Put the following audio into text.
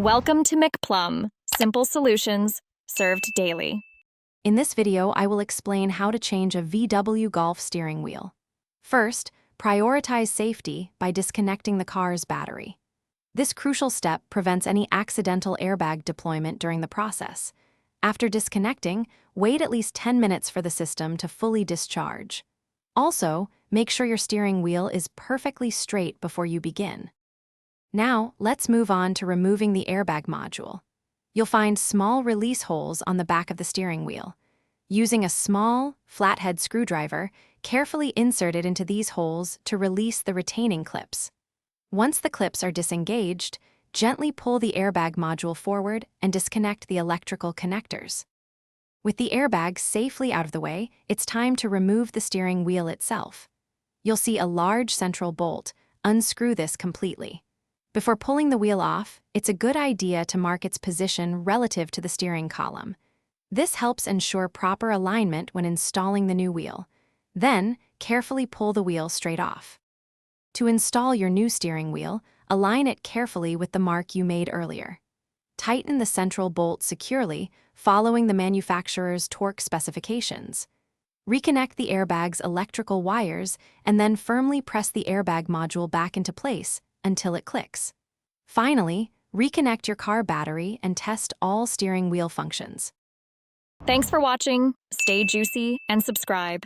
Welcome to McPlum, simple solutions served daily. In this video, I will explain how to change a VW Golf steering wheel. First, prioritize safety by disconnecting the car's battery. This crucial step prevents any accidental airbag deployment during the process. After disconnecting, wait at least 10 minutes for the system to fully discharge. Also, make sure your steering wheel is perfectly straight before you begin. Now, let's move on to removing the airbag module. You'll find small release holes on the back of the steering wheel. Using a small, flathead screwdriver, carefully insert it into these holes to release the retaining clips. Once the clips are disengaged, gently pull the airbag module forward and disconnect the electrical connectors. With the airbag safely out of the way, it's time to remove the steering wheel itself. You'll see a large central bolt. Unscrew this completely. Before pulling the wheel off, it's a good idea to mark its position relative to the steering column. This helps ensure proper alignment when installing the new wheel. Then, carefully pull the wheel straight off. To install your new steering wheel, align it carefully with the mark you made earlier. Tighten the central bolt securely, following the manufacturer's torque specifications. Reconnect the airbag's electrical wires and then firmly press the airbag module back into place until it clicks. Finally, reconnect your car battery and test all steering wheel functions. Thanks for watching. Stay juicy and subscribe.